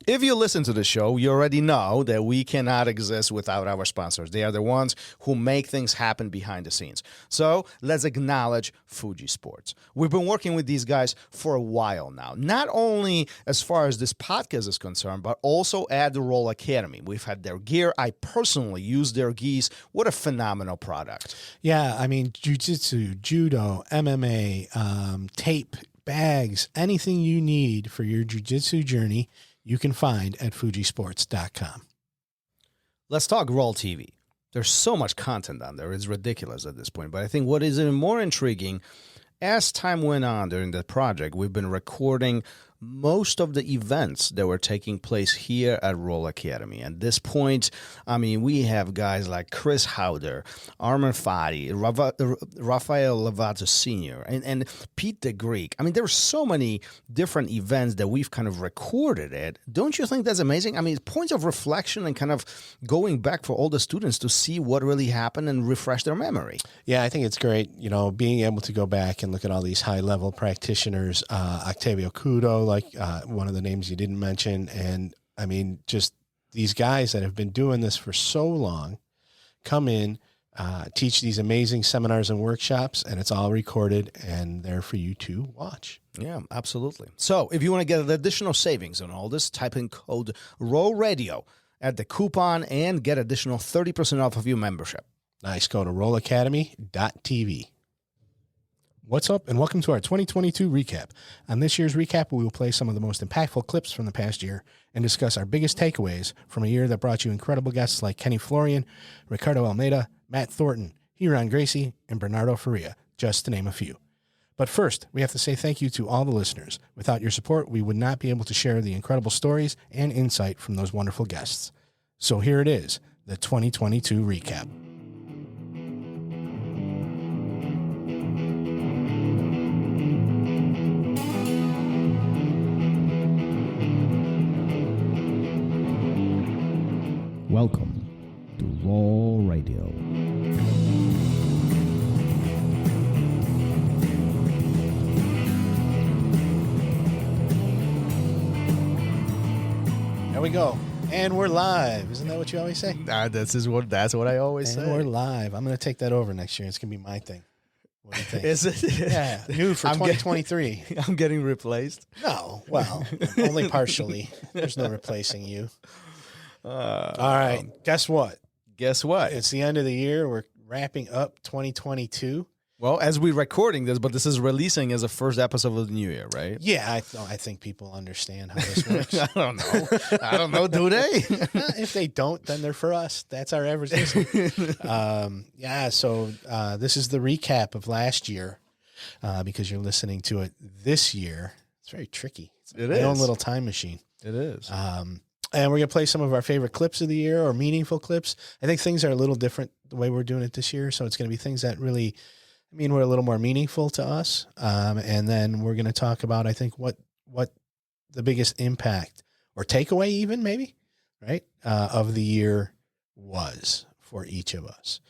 If you listen to the show, you already know that we cannot exist without our sponsors. They are the ones who make things happen behind the scenes. So let's acknowledge Fuji Sports. We've been working with these guys for a while now, not only as far as this podcast is concerned, but also at the RŌL Academy. We've had their gear. I personally use their gis. What a phenomenal product. Yeah, I mean, jiu-jitsu, judo, MMA, tape, bags, anything you need for your jiu-jitsu journey, you can find at fujisports.com. Let's talk RŌL TV. There's so much content on there. It's ridiculous at this point. But I think what is even more intriguing, as time went on during the project, we've been recording most of the events that were taking place here at RŌL Academy. At this point, I mean, we have guys like Chris Howder, Armand Fadi, Rafael Lovato Sr., and Pete the Greek. I mean, there are so many different events that we've kind of recorded it. Don't you think that's amazing? I mean, points of reflection and kind of going back for all the students to see what really happened and refresh their memory. Yeah, I think it's great, you know, being able to go back and look at all these high-level practitioners, Octavio Cudo, like one of the names you didn't mention. And I mean, just these guys that have been doing this for so long come in, teach these amazing seminars and workshops, and it's all recorded and there for you to watch. Yeah, absolutely. So if you want to get additional savings on all this, type in code RŌL Radio at the coupon and get additional 30% off of your membership. Nice. Go to rolacademy.tv. What's up, and welcome to our 2022 recap. On this year's recap, we will play some of the most impactful clips from the past year and discuss our biggest takeaways from a year that brought you incredible guests like Kenny Florian, Ricardo Almeida, Matt Thornton, Ryron Gracie, and Bernardo Faria, just to name a few. But first, we have to say thank you to all the listeners. Without your support, we would not be able to share the incredible stories and insight from those wonderful guests. So here it is, the 2022 recap. Welcome to RŌL Radio. There we go. And we're live. Isn't that what you always say? That's what I always say. We're live. I'm going to take that over next year. It's going to be my thing. What do you think? Is it? Yeah, new for 2023. I'm getting replaced. No, well, only partially. There's no replacing you. All right. Guess what? Guess what? It's the end of the year. We're wrapping up 2022. Well, as we're recording this, but this is releasing as a first episode of the new year, right? Yeah, I think people understand how this works. I don't know. Do they? If they don't, then they're for us. That's our advertisement. So this is the recap of last year because you're listening to it this year. It's very tricky. It's my own little time machine. It is. And we're going to play some of our favorite clips of the year or meaningful clips. I think things are a little different the way we're doing it this year. So it's going to be things that really, were a little more meaningful to us. And then we're going to talk about, I think, what the biggest impact or takeaway even maybe, right, of the year was for each of us.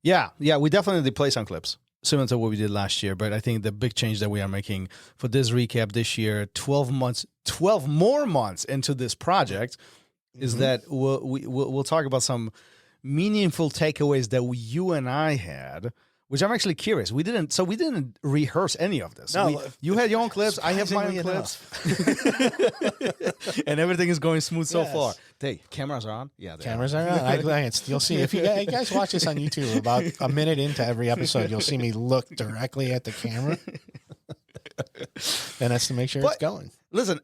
Yeah, we definitely play some clips, similar to what we did last year. But I think the big change that we are making for this recap this year, 12 more months into this project, is that we'll talk about some meaningful takeaways that you and I had, which I'm actually curious. We didn't rehearse any of this. No, you had your own clips. I have my own clips. And everything is going smooth so far. Hey, cameras are on? Yeah. Cameras are on. I glanced. You'll see. If you guys watch this on YouTube, about a minute into every episode, you'll see me look directly at the camera. And that's to make sure it's going. Listen,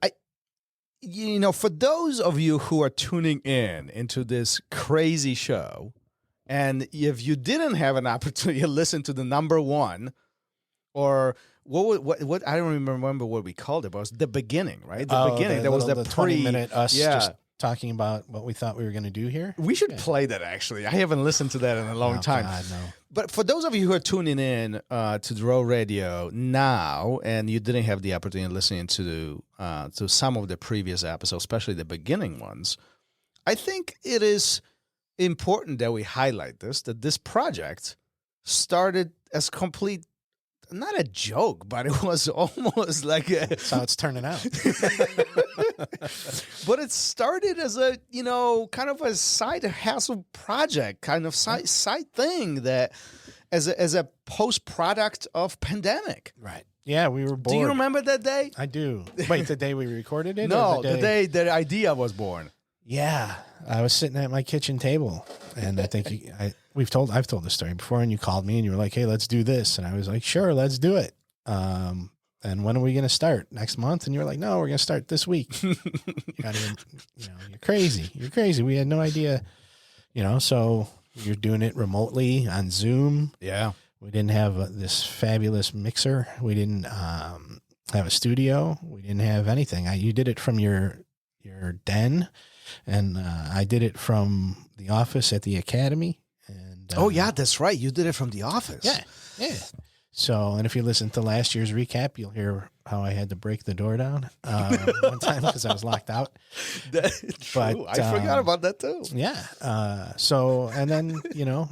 for those of you who are tuning into this crazy show, and if you didn't have an opportunity to listen to the number one, or what I don't even remember what we called it, but it was the beginning, right? The beginning. There was the 20-minute us just talking about what we thought we were going to do here. We should play that, actually. I haven't listened to that in a long time. God, no. But for those of you who are tuning in to RŌL Radio now, and you didn't have the opportunity of listening to some of the previous episodes, especially the beginning ones, I think it is important that we highlight that this project started as complete, not a joke, but it was almost like that's how it's turning out. But it started as a, kind of a side hustle project, kind of side thing that as a post product of pandemic. Right. Yeah, we were bored. Do you remember that day? I do. Wait, the day we recorded it? No, or the day the idea was born. Yeah, I was sitting at my kitchen table, and I think I've told the story before, and you called me and you were like, "Hey, let's do this," and I was like, "Sure, let's do it." And when are we going to start? Next month? And you were like, "No, we're going to start this week." You're crazy. You're crazy. We had no idea, So you're doing it remotely on Zoom. Yeah. We didn't have this fabulous mixer. We didn't have a studio. We didn't have anything. You did it from your den, and I did it from the office at the academy. And oh yeah, that's right. You did it from the office. Yeah. So, and if you listen to last year's recap, you'll hear how I had to break the door down one time because I was locked out. That's true. I forgot about that too. Yeah. So, and then,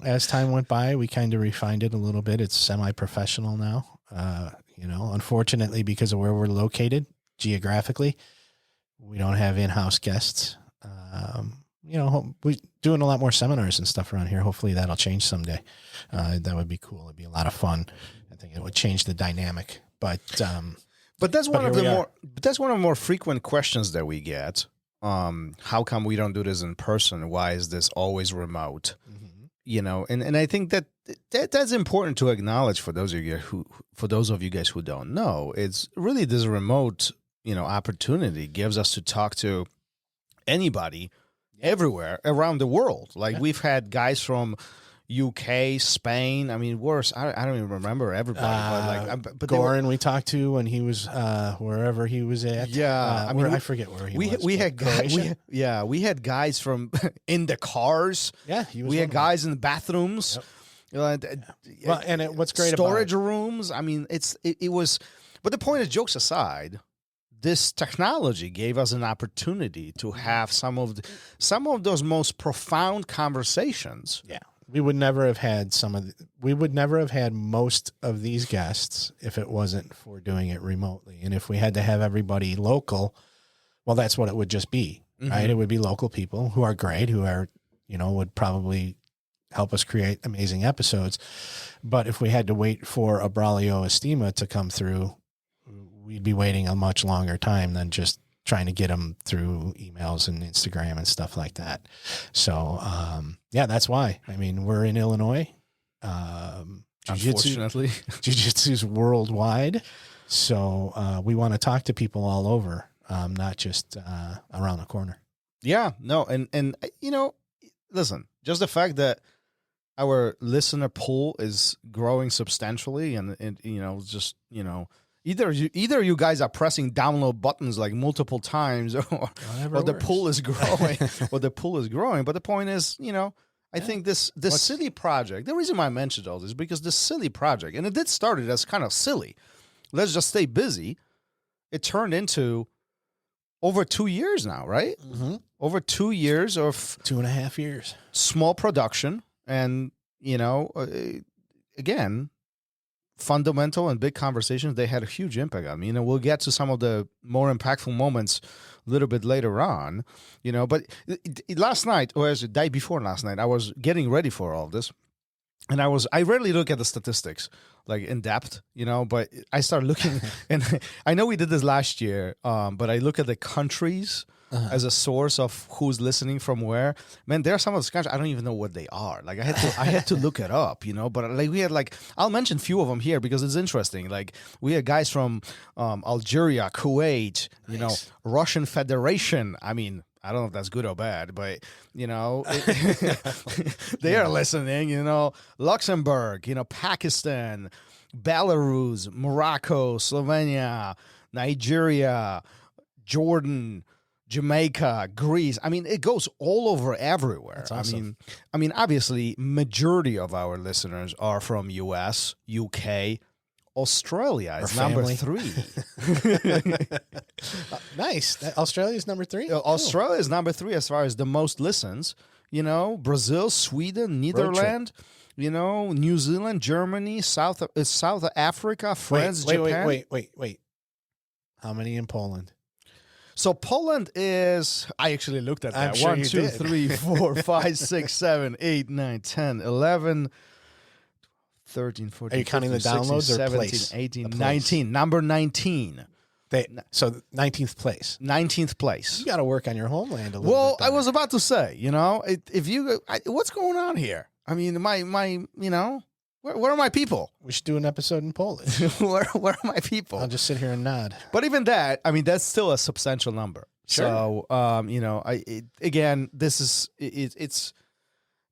as time went by, we kind of refined it a little bit. It's semi-professional now. Unfortunately, because of where we're located geographically, we don't have in-house guests. We're doing a lot more seminars and stuff around here. Hopefully that'll change someday. That would be cool. It'd be a lot of fun. I think it would change the dynamic. But that's one of the more frequent questions that we get. How come we don't do this in person? Why is this always remote? Mm-hmm. And I think that's important to acknowledge for those of you guys who don't know. It's really this remote, opportunity gives us to talk to anybody everywhere around the world. Like we've had guys from UK, Spain. I mean, worse. I don't even remember everybody. But Goran we talked to when he was wherever he was at. Yeah, I forget where he was. We had guys. We had guys from in the cars. Yeah, we had guys in the bathrooms. Yep. What's great storage rooms. I mean, it was. But the point is, jokes aside, this technology gave us an opportunity to have some of those most profound conversations. Yeah. We would never have had most of these guests if it wasn't for doing it remotely. And if we had to have everybody local, well, that's what it would just be, right? It would be local people who are great, who are, would probably help us create amazing episodes. But if we had to wait for a Braulio Estima to come through, we'd be waiting a much longer time than just trying to get them through emails and Instagram and stuff like that. So, that's why. I mean, we're in Illinois. Unfortunately. Jiu-Jitsu's worldwide. So we want to talk to people all over, not just around the corner. Yeah, no. And listen, just the fact that our listener pool is growing substantially and Either you guys are pressing download buttons like multiple times, or the pool is growing, or the pool is growing. But the point is, I think this silly project. The reason why I mentioned all this is because this silly project, and it did start as kind of silly. Let's just stay busy. It turned into over 2 years now, right? Mm-hmm. Over 2 years of 2.5 years, small production, and again. Fundamental and big conversations, they had a huge impact on me. We'll get to some of the more impactful moments a little bit later on, but last night, or as the day before last night, I was getting ready for all this. And I rarely look at the statistics like in depth, but I started looking and I know we did this last year, but I look at the countries as a source of who's listening from where. Man, there are some of those countries I don't even know what they are. Like I had to look it up, but like we had I'll mention a few of them here because it's interesting. Like we had guys from Algeria, Kuwait, nice. Russian Federation. I mean, I don't know if that's good or bad, but they are listening, Luxembourg, Pakistan, Belarus, Morocco, Slovenia, Nigeria, Jordan, Jamaica, Greece. I mean, it goes all over everywhere. That's awesome. I mean, obviously, majority of our listeners are from US, UK, Australia is number 3. Nice. Australia is number 3? Australia is number 3 as far as the most listens. Brazil, Sweden, Netherlands, New Zealand, Germany, South Africa, France, Japan. Wait. How many in Poland? So Poland is, I actually looked at that. I'm sure 1, you 2, did. 3, 4, 5, 6, 7, 8, 9, 10, 11, 13, 14, Are you counting 15, the 16, downloads or 17, place? 18, The place. 19. Number 19. So 19th place. 19th place. You got to work on your homeland a little Well, bit. I was about to say, what's going on here? I mean, where are my people? We should do an episode in Polish. where are my people? I'll just sit here and nod. But even that, I mean, that's still a substantial number. Sure. So, it's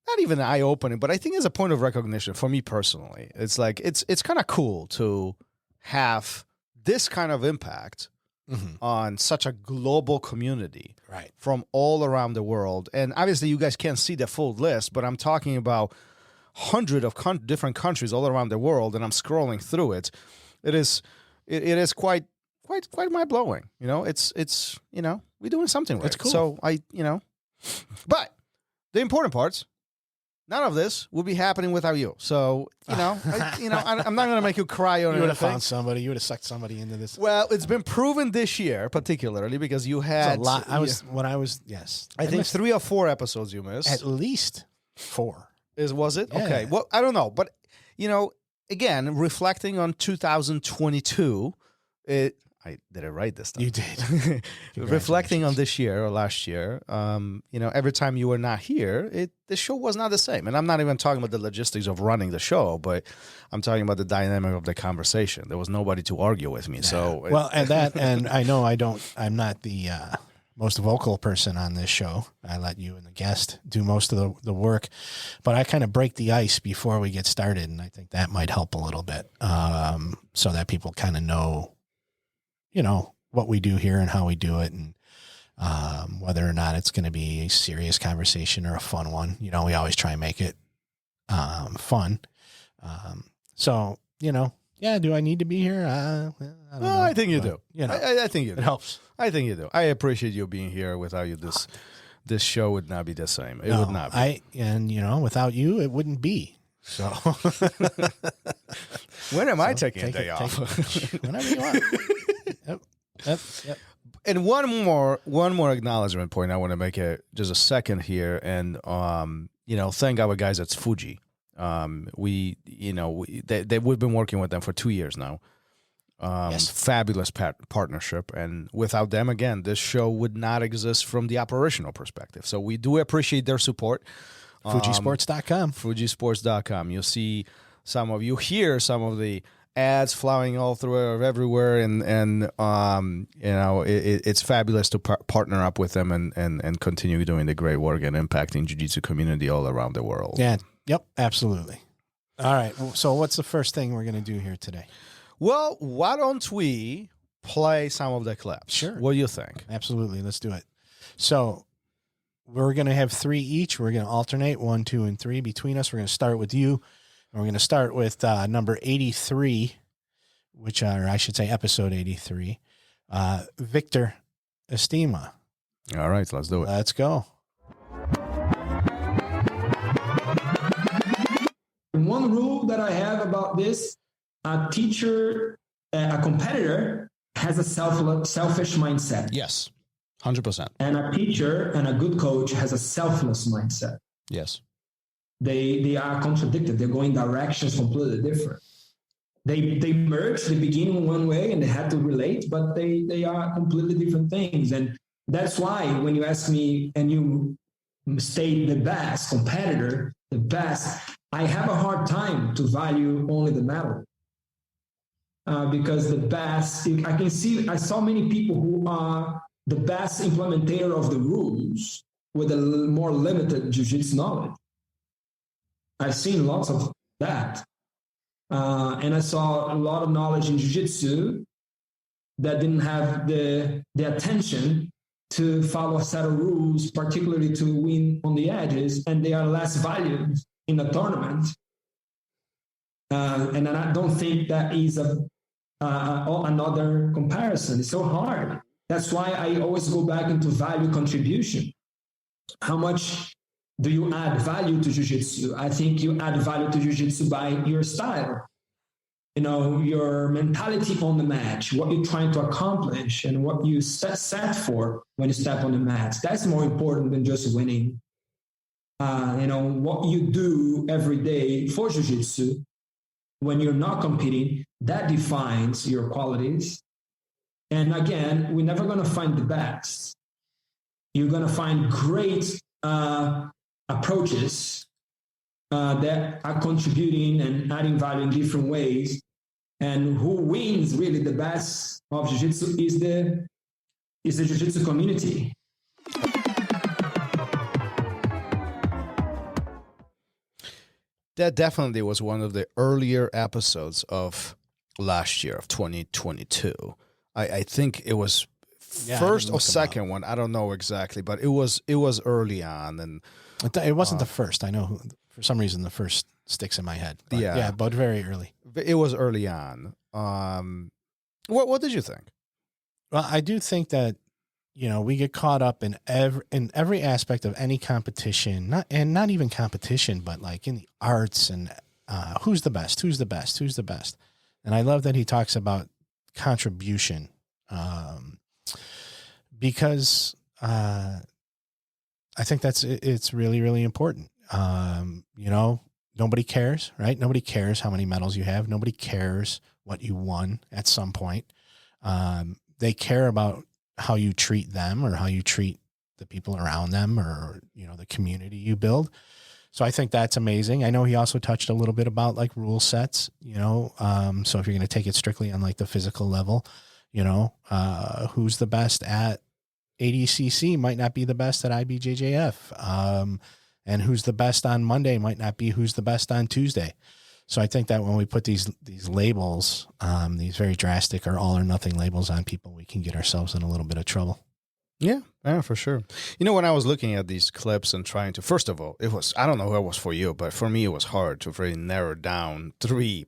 not even eye-opening, but I think it's a point of recognition for me personally. It's like, it's kind of cool to have this kind of impact on such a global community Right. from all around the world. And obviously you guys can't see the full list, but I'm talking about hundreds of different countries all around the world, and I'm scrolling through it. It is quite mind-blowing. It's we're doing something right. That's cool. So but the important parts, none of this will be happening without you. So, I'm not going to make you cry on You would have anything. found somebody. You would have sucked somebody into this. Well, it's been proven this year, particularly because you had It's a lot. Yes. I think missed 3 or 4 episodes you missed. at least 4. Was it? Yeah. Okay. Well, I don't know, but again, reflecting on 2022, did I write this time? You did. Reflecting on this year or last year, every time you were not here, the show was not the same. And I'm not even talking about the logistics of running the show, but I'm talking about the dynamic of the conversation. There was nobody to argue with me. So and I know I'm not the most vocal person on this show. I let you and the guest do most of the work, but I kind of break the ice before we get started. And I think that might help a little bit, so that people kind of know, what we do here and how we do it, and whether or not it's going to be a serious conversation or a fun one. We always try and make it fun. So, yeah, do I need to be here? I don't know. I think you But, do. I think you do. it helps. I think you do. I appreciate you being here. Without you, this show would not be the same. It would not be. Without you, it wouldn't be. So When am I taking a day off? Whenever you want. Yep. And one more acknowledgement point. I want to make just a second here, and thank our guys at Fuji. We've been working with them for 2 years now. Yes. Fabulous partnership, and without them, again, this show would not exist from the operational perspective. So we do appreciate their support. Fujisports.com. Fujisports.com. You'll see hear some of the ads flying all through everywhere, and it's fabulous to partner up with them and continue doing the great work and impacting jiu-jitsu community all around the world. Yeah. Yep. Absolutely. All right. So what's the first thing we're going to do here today? Well, why don't we play some of the clips? Sure. What do you think? Absolutely. Let's do it. So we're going to have 3 each. We're going to alternate 1, 2, and 3 between us. We're going to start with you. And we're going to start with number 83, episode 83, Victor Estima. All right, let's do it. Let's go. One rule that I have about this, a competitor has a selfish mindset. Yes, 100%. And a teacher and a good coach has a selfless mindset. Yes. They are contradicted. They're going directions completely different. They merge, they begin one way and they have to relate, but they are completely different things. And that's why when you ask me and you state the best competitor, the best, I have a hard time to value only the medal. Because the best, I saw many people who are the best implementer of the rules with a more limited jiu-jitsu knowledge. I've seen lots of that. And I saw a lot of knowledge in jiu-jitsu that didn't have the attention to follow a set of rules, particularly to win on the edges, and they are less valued in a tournament. And I don't think that is another comparison. It's so hard. That's why I always go back into value contribution. How much do you add value to jiu-jitsu? I think you add value to jiu-jitsu by your style. your mentality on the mat, what you're trying to accomplish, and what you set for when you step on the mat. That's more important than just winning. What you do every day for jiu-jitsu when you're not competing, that defines your qualities. And again, we're never going to find the best. You're going to find great approaches that are contributing and adding value in different ways. And who wins really the best of jiu-jitsu is the jiu-jitsu community. That definitely was one of the earlier episodes of last year, of 2022. I think it was first or second one. I don't know exactly, but it was early on. And it wasn't the first. I know for some reason the first sticks in my head. But but very early. It was early on. What did you think? Well, I do think that, we get caught up in every aspect of any competition, not even competition, but like in the arts and who's the best. And I love that he talks about contribution, because I think it's really, really important. Nobody cares, right? Nobody cares how many medals you have. Nobody cares what you won at some point. They care about how you treat them or how you treat the people around them or, the community you build. So I think that's amazing. I know he also touched a little bit about like rule sets, so if you're going to take it strictly on like the physical level, who's the best at ADCC might not be the best at IBJJF. And who's the best on Monday might not be who's the best on Tuesday. So I think that when we put these labels, these very drastic or all or nothing labels on people, we can get ourselves in a little bit of trouble. Yeah, for sure. When I was looking at these clips and trying to, first of all, I don't know how it was for you, but for me, it was hard to really narrow down three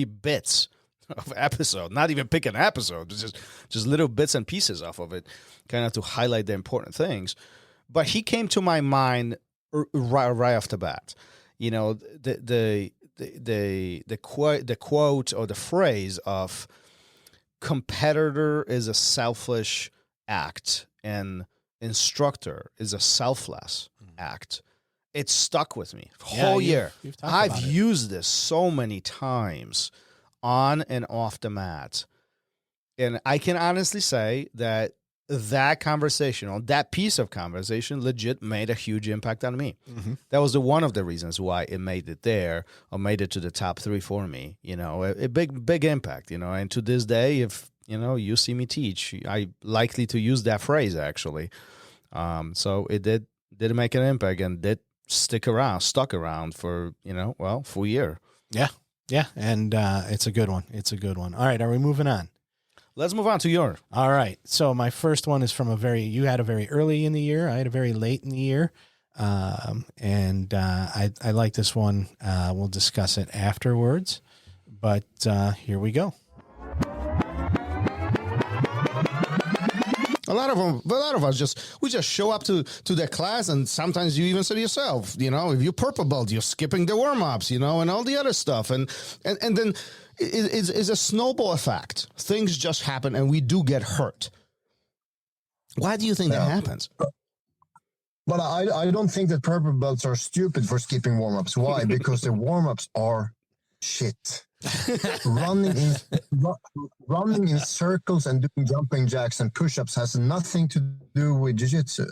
bits of episode, not even pick an episode, just little bits and pieces off of it, kind of to highlight the important things. But he came to my mind right off the bat. The quote or the phrase of competitor is a selfish act and instructor is a selfless act. It stuck with me whole year. I've used this so many times on and off the mat. And I can honestly say that conversation, or that piece of conversation, legit made a huge impact on me. Mm-hmm. That was one of the reasons why it made it there, or made it to the top 3 for me. A big impact. And to this day, if you see me teach, I likely to use that phrase actually. So it did make an impact and did stuck around for full year. Yeah, and it's a good one. All right, are we moving on? Let's move on to your. All right. So my first one is from you had a very early in the year. I had a very late in the year. And I like this one. We'll discuss it afterwards, but here we go. A lot of us just show up to the class, and sometimes you even say to yourself, if you're purple belt, you're skipping the warm-ups, and all the other stuff. And then it's a snowball effect. Things just happen, and we do get hurt. Why do you think that happens? But I don't think that purple belts are stupid for skipping warm-ups. Why? Because the warm-ups are shit. running in circles and doing jumping jacks and push-ups has nothing to do with jiu-jitsu.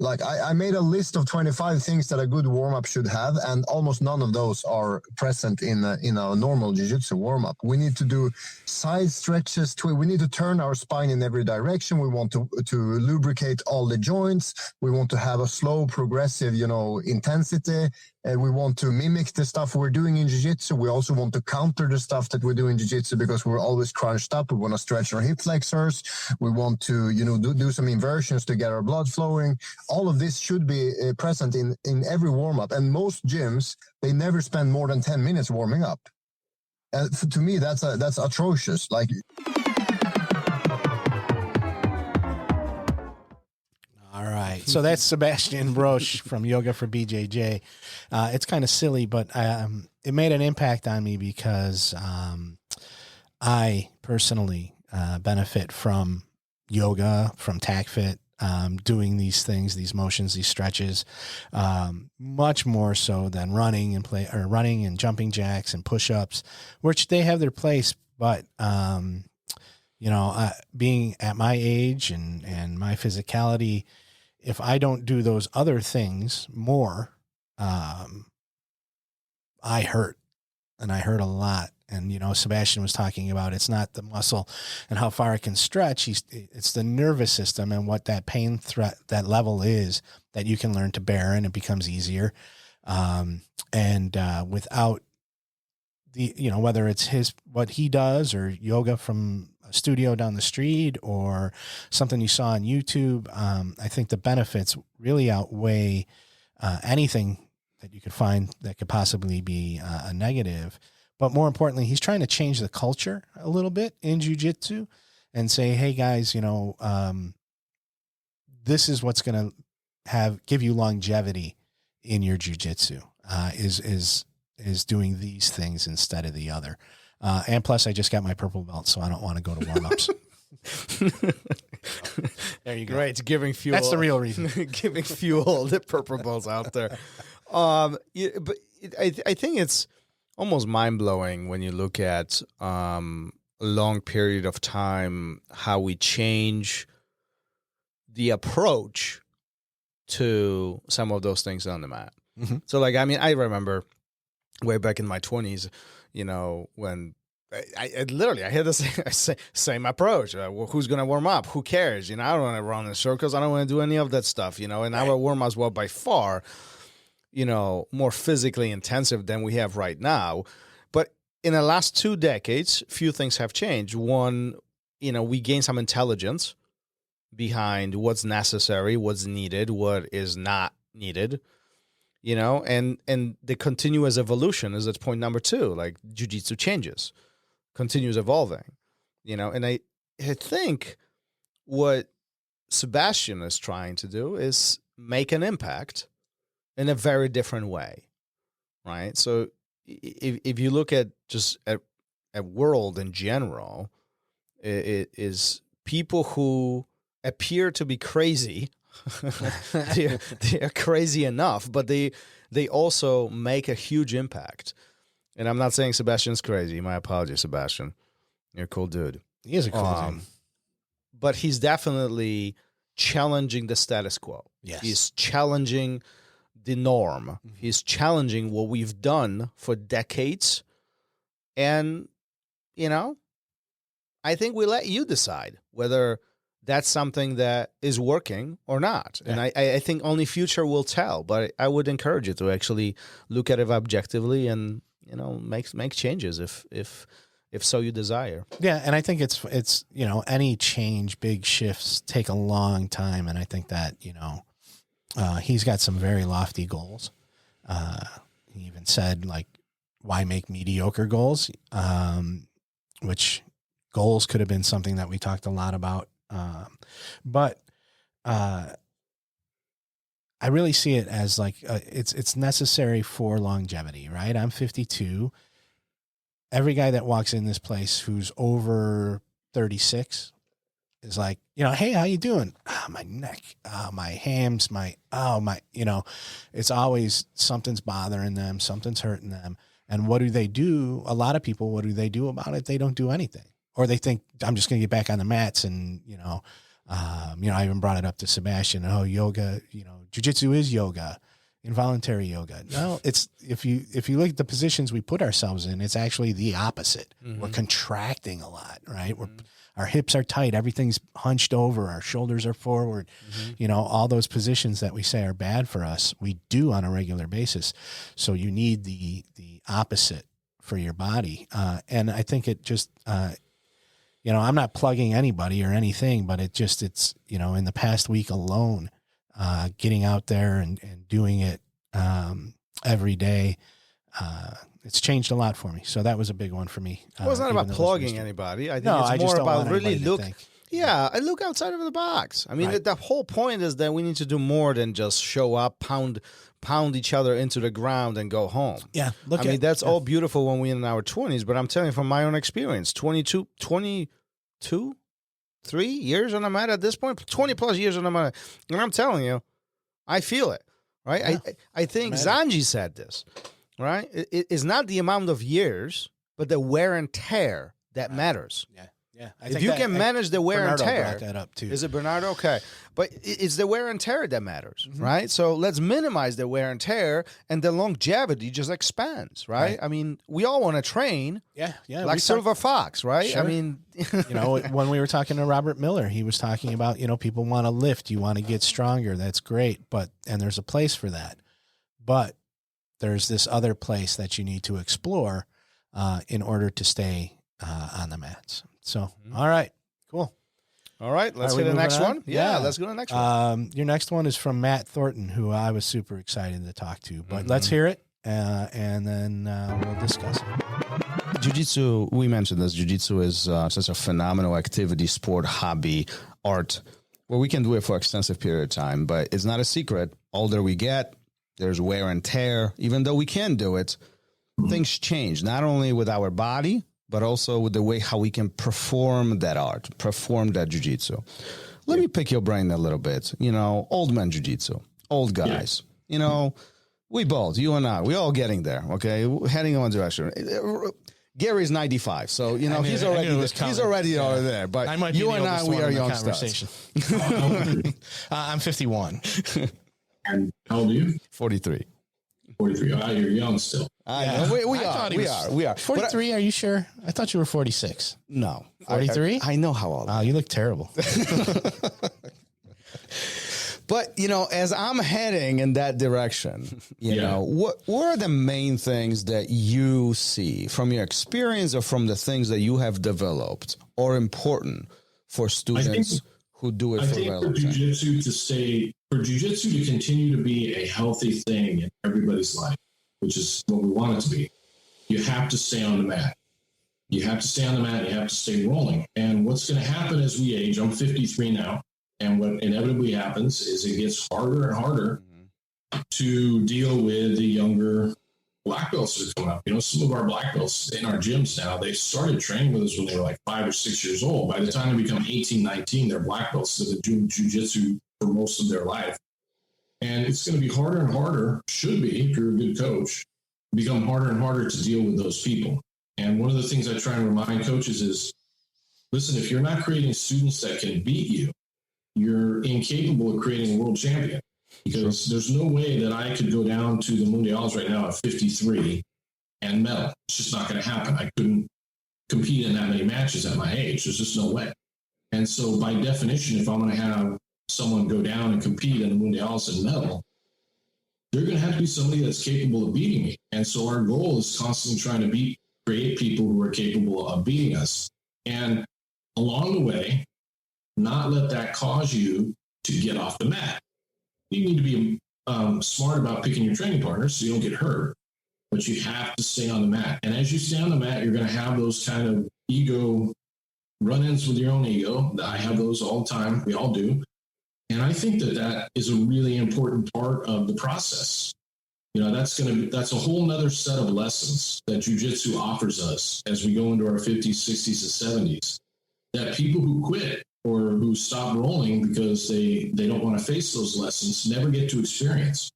Like I made a list of 25 things that a good warm-up should have, and almost none of those are present in a normal jiu-jitsu warm-up. We need to do side stretches. We need to turn our spine in every direction. We want to lubricate all the joints. We want to have a slow, progressive, intensity. And we want to mimic the stuff we're doing in jiu-jitsu. We also want to counter the stuff that we do in jiu-jitsu because we're always crunched up. We want to stretch our hip flexors. We want to, do some inversions to get our blood flowing. All of this should be present in every warm-up. And most gyms, they never spend more than 10 minutes warming up. And to me, that's atrocious. Like. All right. right. So that's Sebastian Brosche from Yoga for BJJ. It's kind of silly, but it made an impact on me because I personally benefit from yoga, from TACFit, doing these things, these motions, these stretches, much more so than running and jumping jacks and push-ups, which they have their place. But, being at my age and my physicality, if I don't do those other things more, I hurt, and I hurt a lot. And, Sebastian was talking about it's not the muscle and how far it can stretch. It's the nervous system and what that pain threat, that level is that you can learn to bear, and it becomes easier. Without the, whether it's what he does or yoga from a studio down the street or something you saw on YouTube, I think the benefits really outweigh anything that you could find that could possibly be a negative. But more importantly, he's trying to change the culture a little bit in jiu-jitsu and say, hey guys, this is what's going to give you longevity in your jiu-jitsu, is doing these things instead of the other. And plus I just got my purple belt, so I don't want to go to warm-ups. There you go. Right. It's giving fuel. That's the real reason. Giving fuel, the purple belts out there. I think it's almost mind-blowing when you look at a long period of time, how we change the approach to some of those things on the mat. Mm-hmm. So, I remember way back in my 20s, when I literally had the same approach. Who's going to warm up? Who cares? I don't want to run in circles. I don't want to do any of that stuff, and our warm-ups were by far more physically intensive than we have right now. But in the last 2 decades, few things have changed. One, we gained some intelligence behind what's necessary, what's needed, what is not needed, and the continuous evolution is at point number 2. Like, jiu-jitsu changes, continues evolving, and I think what Sebastian is trying to do is make an impact in a very different way, right? So if you look at just at world in general, it is people who appear to be crazy. they are crazy enough, but they also make a huge impact. And I'm not saying Sebastian's crazy. My apologies, Sebastian. You're a cool dude. He is a cool dude. But he's definitely challenging the status quo. Yes. He's challenging the norm. Mm-hmm. He's challenging what we've done for decades. And, I think we let you decide whether that's something that is working or not. Yeah. And I think only future will tell. But I would encourage you to actually look at it objectively and, make changes if so you desire. Yeah, and I think it's any change, big shifts take a long time. And I think that, he's got some very lofty goals. He even said, why make mediocre goals? Which goals could have been something that we talked a lot about. But I really see it as it's necessary for longevity, right? I'm 52. Every guy that walks in this place who's over 36 is like, hey, how you doing? My neck, my hams, it's always something's bothering them, something's hurting them. And what do they do? A lot of people, what do they do about it? They don't do anything. Or they think, I'm just going to get back on the mats. And, I even brought it up to Sebastian. Oh, yoga, jiu-jitsu is yoga, involuntary yoga. No, it's, if you look at the positions we put ourselves in, it's actually the opposite. Mm-hmm. We're contracting a lot, right? Mm-hmm. Our hips are tight. Everything's hunched over. Our shoulders are forward. Mm-hmm. All those positions that we say are bad for us, we do on a regular basis. So you need the opposite for your body. And I think it just, I'm not plugging anybody or anything, but it's, in the past week alone, getting out there and doing it every day, it's changed a lot for me. So that was a big one for me. Well, it's not about plugging anybody. I think it's more about really Yeah, I look outside of the box. I mean, Right. the whole point is that we need to do more than just show up, pound each other into the ground, and go home. Yeah. I mean, that's all beautiful when we're in our 20s, but I'm telling you from my own experience, 22, 3 years on the mat at this point, 20 plus years on the mat. And I'm telling you, I feel it, right? Yeah. I think Zanji said this, right? It's not the amount of years, but the wear and tear that matters. Yeah. If you can manage the wear Bernardo and tear, brought that up too. is it Bernardo? Okay. But it's the wear and tear that matters, right? So let's minimize the wear and tear, and the longevity just expands, right? I mean, we all want to train Yeah. like Silver Fox, right? Sure. I mean, When we were talking to Robert Miller, he was talking about, people want to lift, you want to get stronger. That's great. And there's a place for that. But there's this other place that you need to explore in order to stay on the mats. So, all right, cool. all right, let's Are hit we the next moving on? one. Yeah, let's go to the next one. Your next one is from Matt Thornton, who I was super excited to talk to. But let's hear it, and then we'll discuss it. Jiu-Jitsu, we mentioned this. Jiu-Jitsu is such a phenomenal activity, sport, hobby, art, where we can do it for an extensive period of time. But it's not a secret. Older we get, there's wear and tear. Even though we can do it, things change, not only with our body, but also with the way how we can perform that art, perform that jiu-jitsu. Let me pick your brain a little bit. Old man jiu-jitsu, old guys. We both, you and I, we all getting there, okay? Heading in one direction. Gary's 95, so, he's already over there. But you and I, we are youngsters. I'm 51. And how old are you? 43. 43. Oh, you're young still. I know. We are. 43, are you sure? I thought you were 46. No. 43? I know how old. Wow, you look terrible. But, as I'm heading in that direction, what are the main things that you see from your experience or from the things that you have developed or important for students who do it I for think real? for jiu-jitsu to continue to be a healthy thing in everybody's life, which is what we want it to be, you have to stay on the mat. You have to stay on the mat. You have to stay rolling. And what's going to happen as we age, I'm 53 now, and what inevitably happens is it gets harder and harder to deal with the younger black belts that are coming up. Some of our black belts in our gyms now, they started training with us when they were like 5 or 6 years old. By the time they become 18, 19, they're black belts that have been doing jiu-jitsu for most of their life. And it's going to be harder and harder, should be, if you're a good coach, become harder and harder to deal with those people. And one of the things I try and remind coaches is, listen, if you're not creating students that can beat you, you're incapable of creating a world champion. Because there's no way that I could go down to the Mundials right now at 53 and medal. It's just not going to happen. I couldn't compete in that many matches at my age. There's just no way. And so by definition, if I'm going to have someone go down and compete in the Mundials and medal, they're going to have to be somebody that's capable of beating me. And so our goal is constantly trying to create people who are capable of beating us. And along the way, not let that cause you to get off the mat. You need to be smart about picking your training partners so you don't get hurt, but you have to stay on the mat. And as you stay on the mat, you're going to have those kind of ego run-ins with your own ego. I have those all the time. We all do. And I think that is a really important part of the process. That's a whole nother set of lessons that jiu-jitsu offers us as we go into our 50s, 60s, and 70s, that people who quit or who stop rolling because they don't want to face those lessons never get to experience.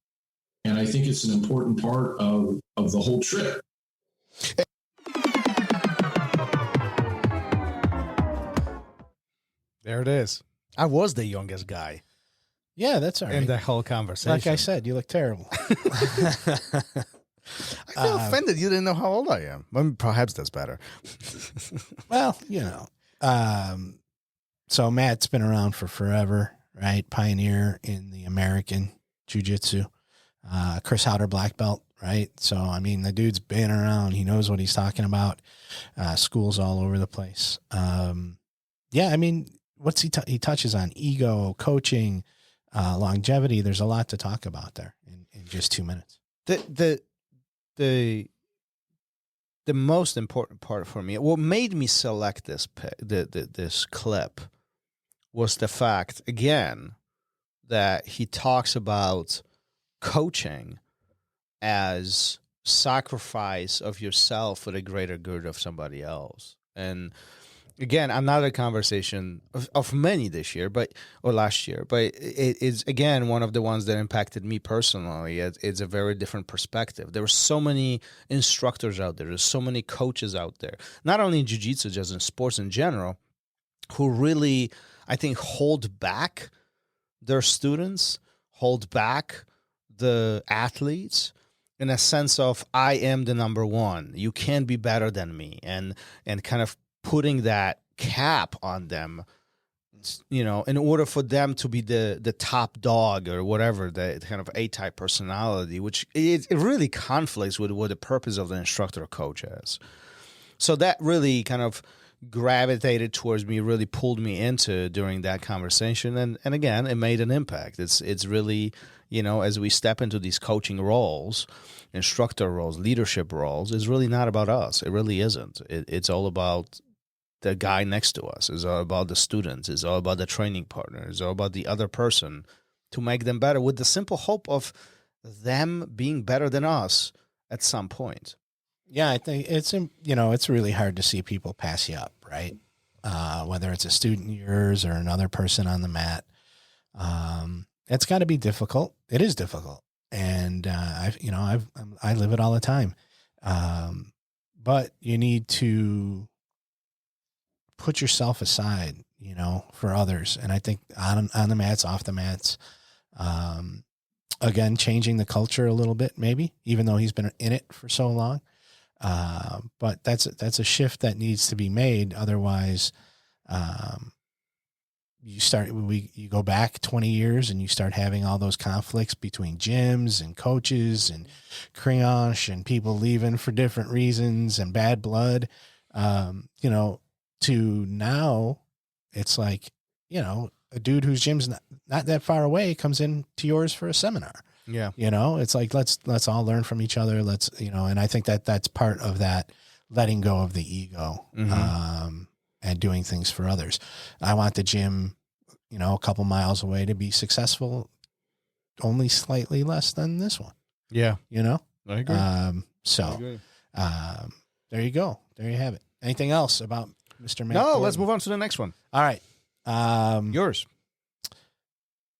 And I think it's an important part of the whole trip. There it is. I was the youngest guy Yeah, that's all right. in the whole conversation. Like I said, you look terrible. I feel offended you didn't know how old I am. Well, perhaps that's better. Well, so Matt's been around for forever, right? Pioneer in the American jiu-jitsu. Chris Howder black belt, right? So, I mean, the dude's been around. He knows what he's talking about. Schools all over the place. Yeah, I mean, what's he touches on? Ego, coaching, longevity. There's a lot to talk about there in just 2 minutes. The most important part for me, what made me select this this clip, was the fact, again, that he talks about coaching as sacrifice of yourself for the greater good of somebody else. And again, another conversation of many this year, or last year, but it is, again, one of the ones that impacted me personally. It's a very different perspective. There are so many instructors out there. There's so many coaches out there, not only in jiu-jitsu, just in sports in general, who really, I think, hold back their students, hold back the athletes in a sense of, I am the number one. You can't be better than me. And kind of putting that cap on them, in order for them to be the top dog or whatever, the kind of A-type personality, which it really conflicts with what the purpose of the instructor or coach is. So that really kind of gravitated towards me, really pulled me into during that conversation. And again, it made an impact. It's really, as we step into these coaching roles, instructor roles, leadership roles, it's really not about us. It really isn't. It's all about the guy next to us. It's all about the students. It's all about the training partner. It's all about the other person to make them better, with the simple hope of them being better than us at some point. Yeah, I think it's really hard to see people pass you up, right? Whether it's a student of yours or another person on the mat. It's got to be difficult. It is difficult. And I live it all the time. But you need to put yourself aside, for others. And I think on the mats, off the mats, again, changing the culture a little bit, maybe, even though he's been in it for so long. But that's a shift that needs to be made. Otherwise, you go back 20 years and you start having all those conflicts between gyms and coaches and creanche and people leaving for different reasons and bad blood, to now it's like, a dude whose gym's not that far away comes in to yours for a seminar. Yeah. It's like, let's all learn from each other. And I think that's part of that letting go of the ego, and doing things for others. I want the gym, a couple miles away to be successful, only slightly less than this one. Yeah. I agree. There you go. There you have it. Anything else about Mr. Matt No, Thornton? let's move on to the next one. All right. Yours.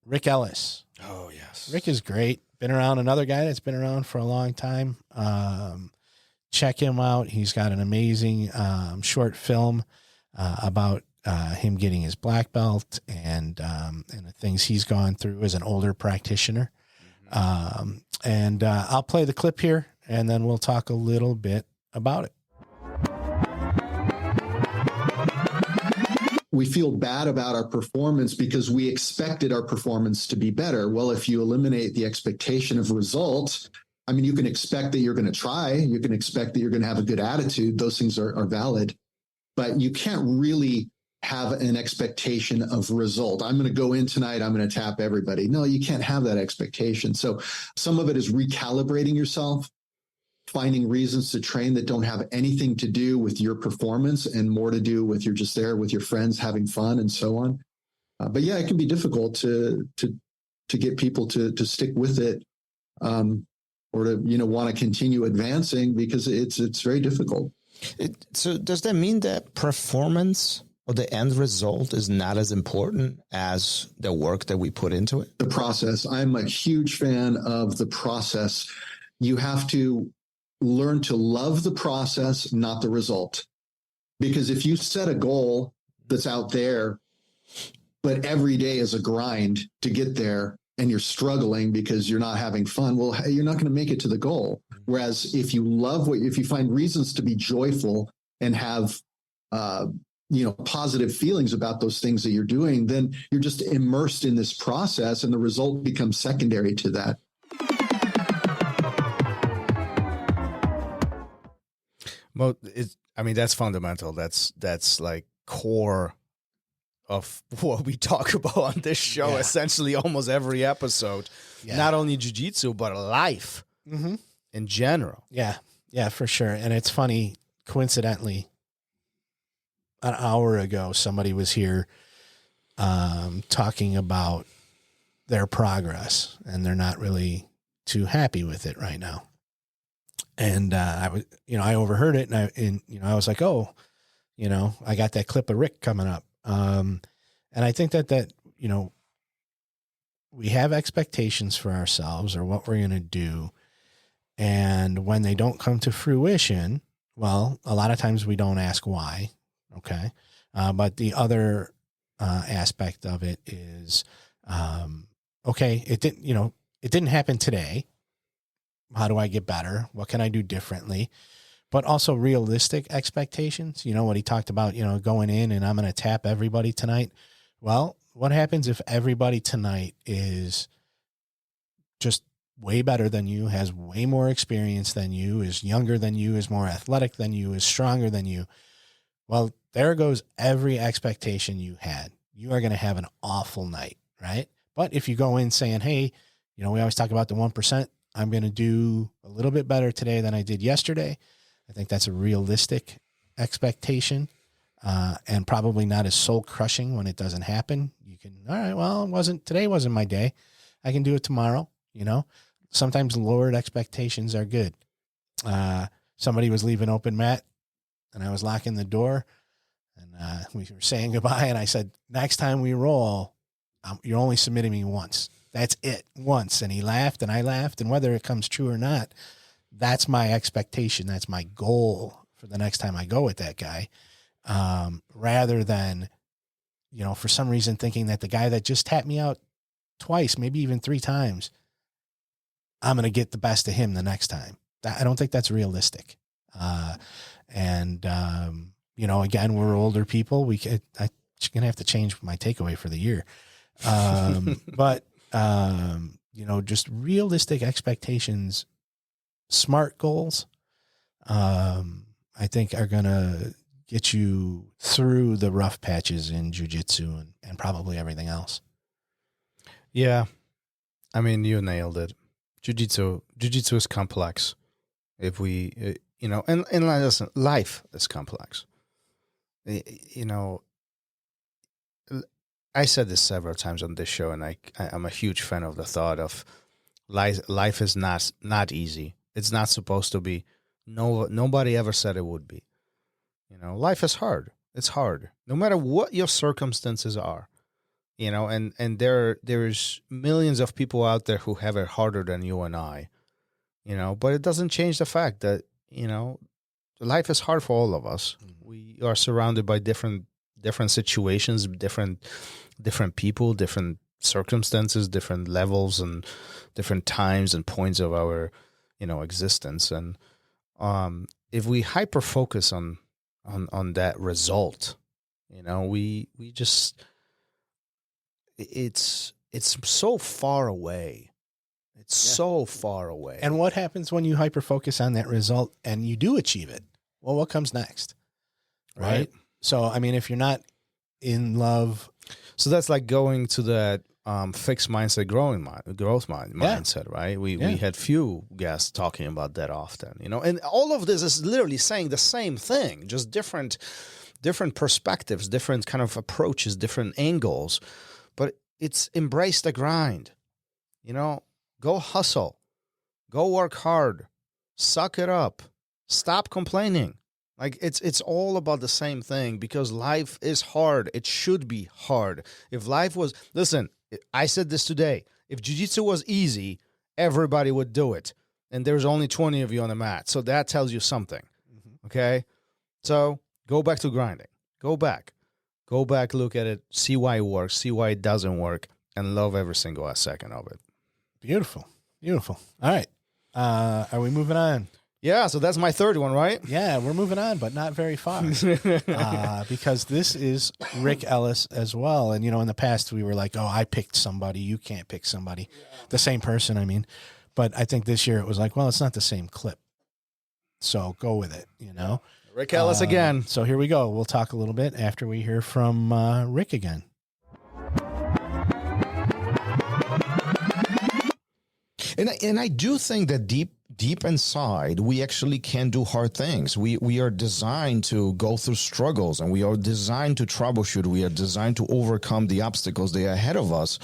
Rick Ellis. Oh, yes. Rick is great. Been around, another guy that's been around for a long time. Check him out. He's got an amazing short film about him getting his black belt and the things he's gone through as an older practitioner. And I'll play the clip here, and then we'll talk a little bit about it. We feel bad about our performance because we expected our performance to be better. Well, if you eliminate the expectation of results, you can expect that you're going to try. You can expect that you're going to have a good attitude. Those things are valid, but you can't really have an expectation of result. I'm going to go in tonight. I'm going to tap everybody. No, you can't have that expectation. So some of it is recalibrating yourself, finding reasons to train that don't have anything to do with your performance and more to do with you're just there with your friends having fun and so on. But yeah, it can be difficult to get people to stick with it, or to want to continue advancing, because it's very difficult. So does that mean that performance or the end result is not as important as the work that we put into it? The process. I'm a huge fan of the process. You have to learn to love the process, not the result. Because if you set a goal that's out there, but every day is a grind to get there, and you're struggling because you're not having fun, well, you're not going to make it to the goal. Whereas if you find reasons to be joyful and have, positive feelings about those things that you're doing, then you're just immersed in this process, and the result becomes secondary to that. Well, that's fundamental. That's like core of what we talk about on this show, essentially almost every episode. Yeah. Not only jiu-jitsu, but life in general. Yeah, for sure. And it's funny, coincidentally, an hour ago, somebody was here talking about their progress, and they're not really too happy with it right now. And I overheard it, and I was like, oh, I got that clip of Rick coming up. And I think that we have expectations for ourselves or what we're going to do. And when they don't come to fruition, well, a lot of times we don't ask why. Okay. But the other aspect of it is, okay, it didn't happen today. How do I get better? What can I do differently? But also realistic expectations. What he talked about, going in and I'm going to tap everybody tonight. Well, what happens if everybody tonight is just way better than you, has way more experience than you, is younger than you, is more athletic than you, is stronger than you? Well, there goes every expectation you had. You are going to have an awful night, right? But if you go in saying, hey, we always talk about the 1%, I'm going to do a little bit better today than I did yesterday. I think that's a realistic expectation, and probably not as soul crushing when it doesn't happen. You can, all right, well, today wasn't my day. I can do it tomorrow. Sometimes lowered expectations are good. Somebody was leaving open mat and I was locking the door, and we were saying goodbye. And I said, next time we roll, you're only submitting me once. That's it, once. And he laughed and I laughed. And whether it comes true or not, that's my expectation. That's my goal for the next time I go with that guy. Rather than, for some reason thinking that the guy that just tapped me out twice, maybe even 3 times, I'm going to get the best of him the next time. I don't think that's realistic. Again, we're older people. I'm going to have to change my takeaway for the year. Just realistic expectations, smart goals, I think are going to get you through the rough patches in jiu-jitsu and probably everything else. Yeah. I mean, you nailed it. Jiu-jitsu is complex. If we, and listen, life is complex. I said this several times on this show, and I'm a huge fan of the thought of life is not easy. It's not supposed to be. Nobody ever said it would be. Life is hard. It's hard, no matter what your circumstances are. And there's millions of people out there who have it harder than you and I. But it doesn't change the fact that life is hard for all of us. Mm-hmm. We are surrounded by different situations, different people, different circumstances, different levels, and different times and points of our, existence. And if we hyper focus on that result, we just it's so far away. It's so far away. And what happens when you hyper focus on that result and you do achieve it? Well, what comes next? Right. So, I mean, if you're not in love. So that's like going to that fixed mindset, growth mindset, right? We had few guests talking about that often, and all of this is literally saying the same thing, just different perspectives, different kind of approaches, different angles, but it's embrace the grind, go hustle, go work hard, suck it up, stop complaining. Like it's all about the same thing, because life is hard. It should be hard. If life was, listen, I said this today, if jiu-jitsu was easy, everybody would do it. And there's only 20 of you on the mat. So that tells you something. Mm-hmm. Okay. So go back to grinding. Go back, look at it, see why it works, see why it doesn't work, and love every single second of it. Beautiful. All right. Are we moving on? Yeah, so that's my third one, right? Yeah, we're moving on, but not very far. Because this is Rick Ellis as well. And, in the past we were like, oh, I picked somebody. You can't pick somebody. Yeah. The same person, I mean. But I think this year it was like, well, it's not the same clip. So go with it, Rick Ellis again. So here we go. We'll talk a little bit after we hear from Rick again. And I do think that deep inside, we actually can do hard things. We are designed to go through struggles, and we are designed to troubleshoot. We are designed to overcome the obstacles that are ahead of us.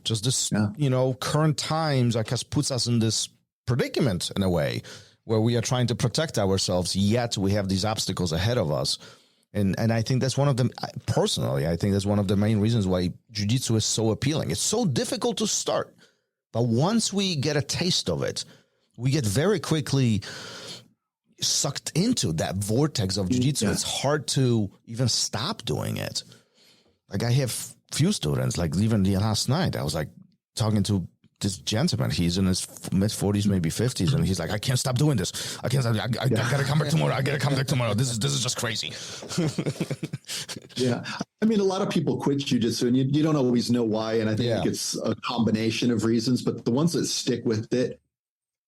Just this, current times, I guess, puts us in this predicament in a way where we are trying to protect ourselves, yet we have these obstacles ahead of us. And I think that's one of them. Personally, I think that's one of the main reasons why jiu-jitsu is so appealing. It's so difficult to start, but once we get a taste of it, we get very quickly sucked into that vortex of jiu-jitsu. Yeah. It's hard to even stop doing it. Like, I have few students, like even the last night, I was like talking to this gentleman. He's in his mid-40s, maybe 50s, and he's like, I can't stop doing this. I can't stop. I gotta come back tomorrow. I gotta come back tomorrow. This is just crazy. Yeah. I mean, a lot of people quit jiu-jitsu, and you don't always know why. And I think it's a combination of reasons, but the ones that stick with it,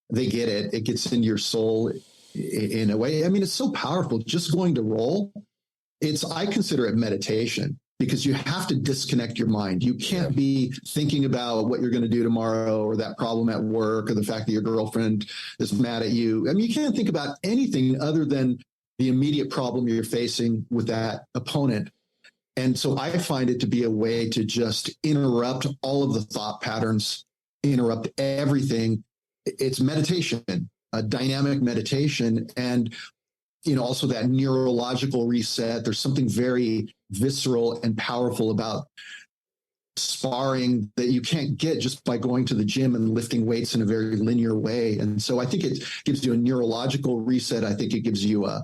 they get it. It gets in your soul in a way. I mean, it's so powerful. Just going to roll, I consider it meditation, because you have to disconnect your mind. You can't be thinking about what you're going to do tomorrow, or that problem at work, or the fact that your girlfriend is mad at you. I mean, you can't think about anything other than the immediate problem you're facing with that opponent. And so I find it to be a way to just interrupt all of the thought patterns, interrupt everything. It's meditation, a dynamic meditation. And also that neurological reset. There's something very visceral and powerful about sparring that you can't get just by going to the gym and lifting weights in a very linear way. And so I think it gives you a neurological reset. I think it gives you a